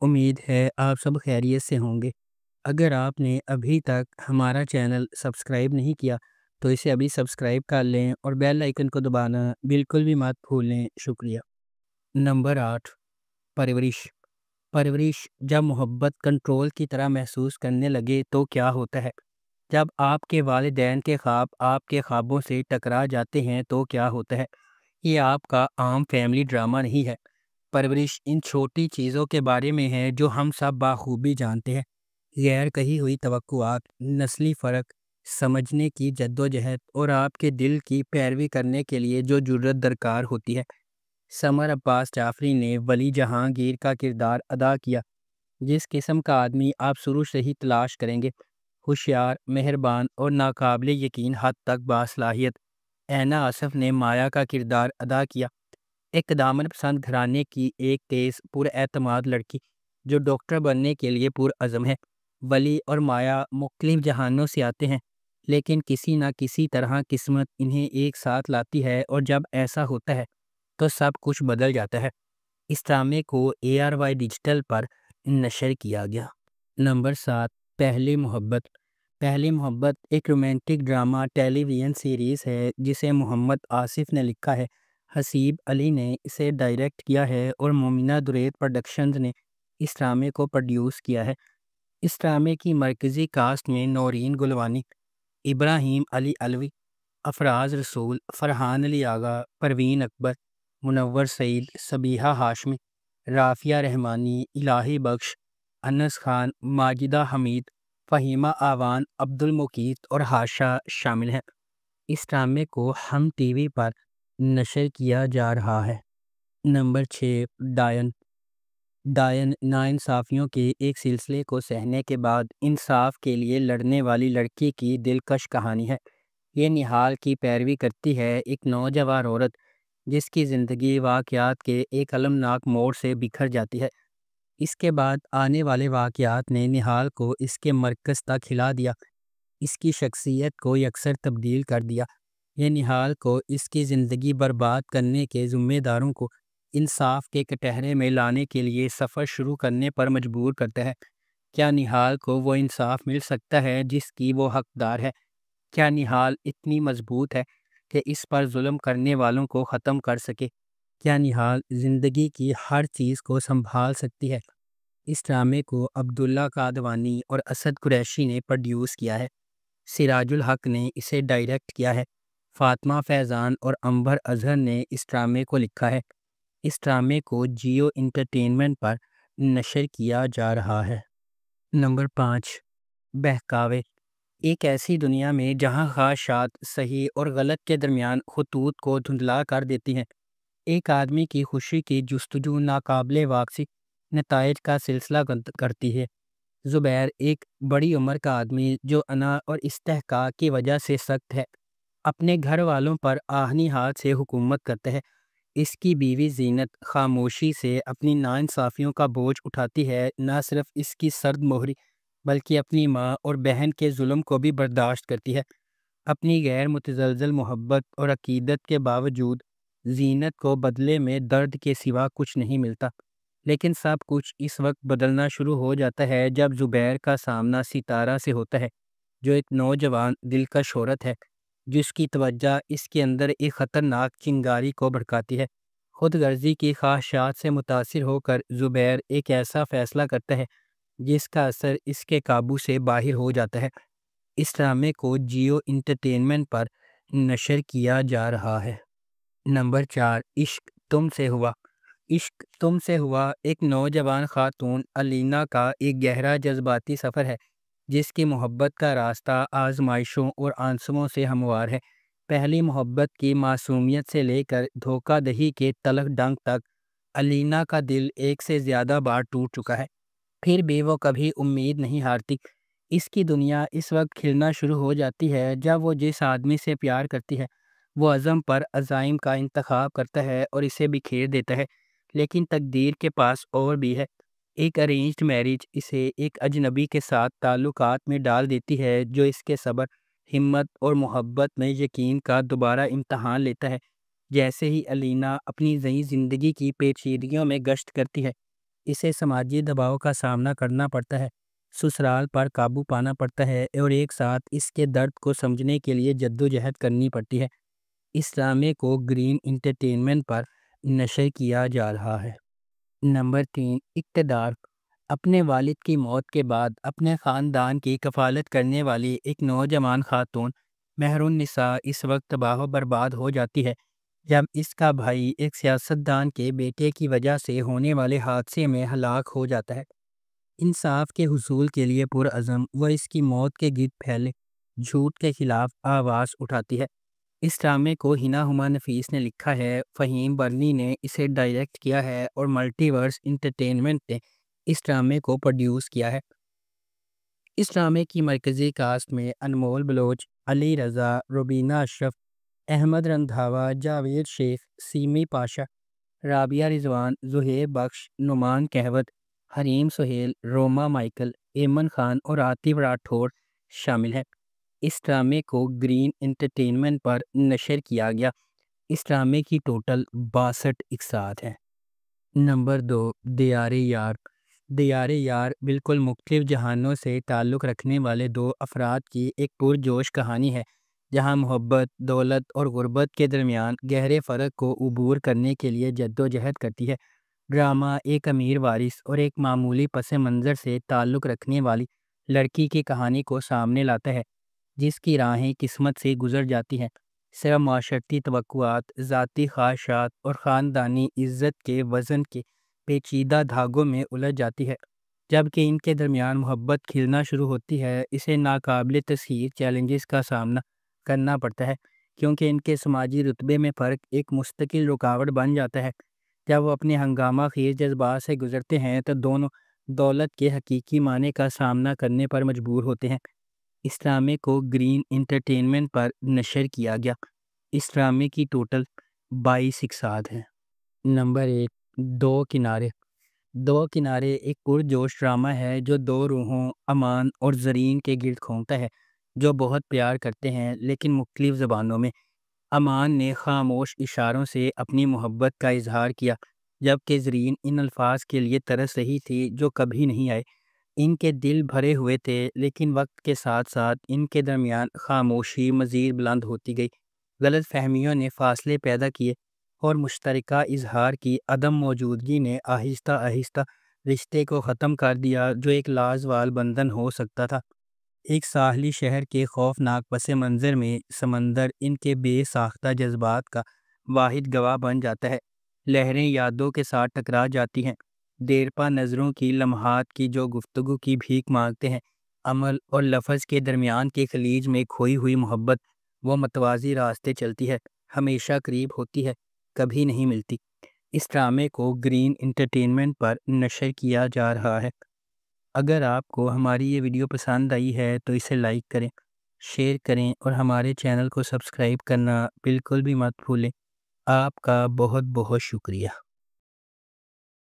امید ہے آپ سب خیریت سے ہوں گے۔ اگر آپ نے ابھی تک ہمارا چینل سبسکرائب نہیں کیا تو اسے ابھی سبسکرائب کر لیں اور بیل آئیکن کو دبانا بالکل بھی مت بھولیں۔ شکریہ۔ نمبر 8، پرورش۔ پرورش جب محبت کنٹرول کی طرح محسوس کرنے لگے تو کیا ہوتا ہے؟ جب آپ کے والدین کے خواب آپ کے خوابوں سے ٹکرا جاتے ہیں تو کیا ہوتا ہے؟ یہ آپ کا عام فیملی ڈرامہ نہیں ہے۔ پرورش ان چھوٹی چیزوں کے بارے میں ہے جو ہم سب بخوبی جانتے ہیں۔ غیر کہی ہوئی توقعات، نسلی فرق، سمجھنے کی جدوجہد اور آپ کے دل کی پیروی کرنے کے لیے جو جرت درکار ہوتی ہے۔ سمر عباس جعفری نے ولی جہانگیر کا کردار ادا کیا۔ جس قسم کا آدمی آپ شروع سے ہی تلاش کریں گے، ہوشیار، مہربان اور ناقابل یقین حد تک باصلاحیت۔ اینا آصف نے مایا کا کردار ادا کیا، ایک دامن پسند گھرانے کی ایک تیز پر اعتماد لڑکی جو ڈاکٹر بننے کے لیے پرعزم ہے۔ ولی اور مایا مختلف جہانوں سے آتے ہیں، لیکن کسی نہ کسی طرح قسمت انہیں ایک ساتھ لاتی ہے، اور جب ایسا ہوتا ہے تو سب کچھ بدل جاتا ہے۔ اس ڈرامے کو ARY ڈیجیٹل پر نشر کیا گیا۔ نمبر 7، پہلی محبت۔ پہلی محبت ایک رومانٹک ڈرامہ ٹیلی ویژن سیریز ہے جسے محمد آصف نے لکھا ہے، حسیب علی نے اسے ڈائریکٹ کیا ہے اور مومنہ درید پروڈکشنز نے اس ڈرامے کو پروڈیوس کیا ہے۔ اس ڈرامے کی مرکزی کاسٹ میں نورین گلوانی، ابراہیم علی علوی، افراز رسول، فرحان علی آغا، پروین اکبر، منور سعید، صبیحہ ہاشمی، رافعہ رحمانی، الہی بخش، انس خان، ماجدہ حمید، فہیمہ آوان، عبد المقیت اور ہاشا شامل ہیں۔ اس ڈرامے کو ہم ٹی وی پر نشر کیا جا رہا ہے۔ نمبر 6، ڈائن۔ ڈائن ناانصافیوں کے ایک سلسلے کو سہنے کے بعد انصاف کے لیے لڑنے والی لڑکی کی دلکش کہانی ہے۔ یہ نہال کی پیروی کرتی ہے، ایک نوجوان عورت جس کی زندگی واقعات کے ایک المناک موڑ سے بکھر جاتی ہے۔ اس کے بعد آنے والے واقعات نے نہال کو اس کے مرکز تک ہلا دیا، اس کی شخصیت کو یکسر تبدیل کر دیا۔ یہ نہال کو اس کی زندگی برباد کرنے کے ذمہ داروں کو انصاف کے کٹہرے میں لانے کے لیے سفر شروع کرنے پر مجبور کرتا ہے۔ کیا نہال کو وہ انصاف مل سکتا ہے جس کی وہ حقدار ہے؟ کیا نہال اتنی مضبوط ہے کہ اس پر ظلم کرنے والوں کو ختم کر سکے؟ کیا نہال زندگی کی ہر چیز کو سنبھال سکتی ہے؟ اس ڈرامے کو عبداللہ قادوانی اور اسد قریشی نے پروڈیوس کیا ہے۔ سراج الحق نے اسے ڈائریکٹ کیا ہے۔ فاطمہ فیضان اور عنبر اظہر نے اس ڈرامے کو لکھا ہے۔ اس ڈرامے کو جیو انٹرٹینمنٹ پر نشر کیا جا رہا ہے۔ نمبر 5، بہکاوے۔ ایک ایسی دنیا میں جہاں خواہشات صحیح اور غلط کے درمیان خطوط کو دھندلا کر دیتی ہیں، ایک آدمی کی خوشی کی جستجو ناقابل واپسی نتائج کا سلسلہ کرتی ہے۔ زبیر ایک بڑی عمر کا آدمی جو انا اور استحقاق کی وجہ سے سخت ہے، اپنے گھر والوں پر آہنی ہاتھ سے حکومت کرتا ہے۔ اس کی بیوی زینت خاموشی سے اپنی ناانصافیوں کا بوجھ اٹھاتی ہے، نہ صرف اس کی سرد مہری بلکہ اپنی ماں اور بہن کے ظلم کو بھی برداشت کرتی ہے۔ اپنی غیر متزلزل محبت اور عقیدت کے باوجود زینت کو بدلے میں درد کے سوا کچھ نہیں ملتا، لیکن سب کچھ اس وقت بدلنا شروع ہو جاتا ہے جب زبیر کا سامنا ستارہ سے ہوتا ہے، جو ایک نوجوان دلکش عورت ہے جس کی توجہ اس کے اندر ایک خطرناک چنگاری کو بھڑکاتی ہے۔ خود غرضی کی خواہشات سے متاثر ہو کر زبیر ایک ایسا فیصلہ کرتا ہے جس کا اثر اس کے قابو سے باہر ہو جاتا ہے۔ اس ڈرامے کو جیو انٹرٹینمنٹ پر نشر کیا جا رہا ہے۔ نمبر 4، عشق تم سے ہوا۔ عشق تم سے ہوا ایک نوجوان خاتون الینا کا ایک گہرا جذباتی سفر ہے جس کی محبت کا راستہ آزمائشوں اور آنسوؤں سے ہموار ہے۔ پہلی محبت کی معصومیت سے لے کر دھوکہ دہی کے تلخ ڈنگ تک الینا کا دل ایک سے زیادہ بار ٹوٹ چکا ہے، پھر بھی وہ کبھی امید نہیں ہارتی۔ اس کی دنیا اس وقت کھلنا شروع ہو جاتی ہے جب وہ جس آدمی سے پیار کرتی ہے وہ عزم پر عزائم کا انتخاب کرتا ہے اور اسے بکھیر دیتا ہے، لیکن تقدیر کے پاس اور بھی ہے۔ ایک ارینجڈ میرج اسے ایک اجنبی کے ساتھ تعلقات میں ڈال دیتی ہے جو اس کے صبر، ہمت اور محبت میں یقین کا دوبارہ امتحان لیتا ہے۔ جیسے ہی الینا اپنی نئی زندگی کی پیچیدگیوں میں گشت کرتی ہے، اسے سماجی دباؤ کا سامنا کرنا پڑتا ہے، سسرال پر قابو پانا پڑتا ہے اور ایک ساتھ اس کے درد کو سمجھنے کے لیے جدوجہد کرنی پڑتی ہے۔ اس ڈرامے کو گرین انٹرٹینمنٹ پر نشر کیا جا رہا ہے۔ نمبر 3، اقتدار۔ اپنے والد کی موت کے بعد اپنے خاندان کی کفالت کرنے والی ایک نوجوان خاتون مہر النساء اس وقت تباہ و برباد ہو جاتی ہے جب اس کا بھائی ایک سیاستدان کے بیٹے کی وجہ سے ہونے والے حادثے میں ہلاک ہو جاتا ہے۔ انصاف کے حصول کے لیے پرعزم وہ اس کی موت کے گرد پھیلے جھوٹ کے خلاف آواز اٹھاتی ہے۔ اس ڈرامے کو ہنا ہما نفیس نے لکھا ہے، فہیم برنی نے اسے ڈائریکٹ کیا ہے اور ملٹی ورس انٹرٹینمنٹ نے اس ڈرامے کو پروڈیوس کیا ہے۔ اس ڈرامے کی مرکزی کاسٹ میں انمول بلوچ، علی رضا، روبینہ اشرف، احمد رندھاوا، جاوید شیخ، سیمی پاشا، رابعہ رضوان، زہیب بخش، نعمان کہوت، حریم سہیل، روما مائیکل، ایمن خان اور عاطف راٹھور شامل ہیں۔ اس ڈرامے کو گرین انٹرٹینمنٹ پر نشر کیا گیا۔ اس ڈرامے کی ٹوٹل 62 اقساط ہیں۔ نمبر 2، دیار یار۔ دیار یار بالکل مختلف جہانوں سے تعلق رکھنے والے دو افراد کی ایک پرجوش کہانی ہے، جہاں محبت، دولت اور غربت کے درمیان گہرے فرق کو عبور کرنے کے لیے جدوجہد کرتی ہے۔ ڈرامہ ایک امیر وارث اور ایک معمولی پس منظر سے تعلق رکھنے والی لڑکی کی کہانی کو سامنے لاتا ہے، جس کی راہیں قسمت سے گزر جاتی ہیں، صرف معاشرتی توقعات، ذاتی خواہشات اور خاندانی عزت کے وزن کے پیچیدہ دھاگوں میں الجھ جاتی ہے۔ جب کہ ان کے درمیان محبت کھلنا شروع ہوتی ہے، اسے ناقابل تسخیر چیلنجز کا سامنا کرنا پڑتا ہے، کیونکہ ان کے سماجی رتبے میں فرق ایک مستقل رکاوٹ بن جاتا ہے۔ جب وہ اپنے ہنگامہ خیز جذبات سے گزرتے ہیں تو دونوں دولت کے حقیقی معنی کا سامنا کرنے پر مجبور ہوتے ہیں۔ اس ڈرامے کو گرین انٹرٹینمنٹ پر نشر کیا گیا۔ اس ڈرامے کی ٹوٹل 22 اقساط ہیں۔ نمبر 1، دو کنارے۔ دو کنارے ایک پرجوش ڈرامہ ہے جو دو روحوں، امان اور زرین کے گرد گھومتا ہے، جو بہت پیار کرتے ہیں لیکن مختلف زبانوں میں۔ امان نے خاموش اشاروں سے اپنی محبت کا اظہار کیا، جبکہ زرین ان الفاظ کے لیے ترس رہی تھی جو کبھی نہیں آئے۔ ان کے دل بھرے ہوئے تھے، لیکن وقت کے ساتھ ساتھ ان کے درمیان خاموشی مزید بلند ہوتی گئی۔ غلط فہمیوں نے فاصلے پیدا کیے اور مشترکہ اظہار کی عدم موجودگی نے آہستہ آہستہ رشتے کو ختم کر دیا، جو ایک لازوال بندھن ہو سکتا تھا۔ ایک ساحلی شہر کے خوفناک پس منظر میں سمندر ان کے بے ساختہ جذبات کا واحد گواہ بن جاتا ہے۔ لہریں یادوں کے ساتھ ٹکرا جاتی ہیں، دیرپا نظروں کی لمحات کی جو گفتگو کی بھیک مانگتے ہیں۔ عمل اور لفظ کے درمیان کے خلیج میں کھوئی ہوئی محبت، وہ متوازی راستے چلتی ہے، ہمیشہ قریب ہوتی ہے، کبھی نہیں ملتی۔ اس ڈرامے کو گرین انٹرٹینمنٹ پر نشر کیا جا رہا ہے۔ اگر آپ کو ہماری یہ ویڈیو پسند آئی ہے تو اسے لائک کریں، شیئر کریں اور ہمارے چینل کو سبسکرائب کرنا بالکل بھی مت بھولیں۔ آپ کا بہت بہت شکریہ۔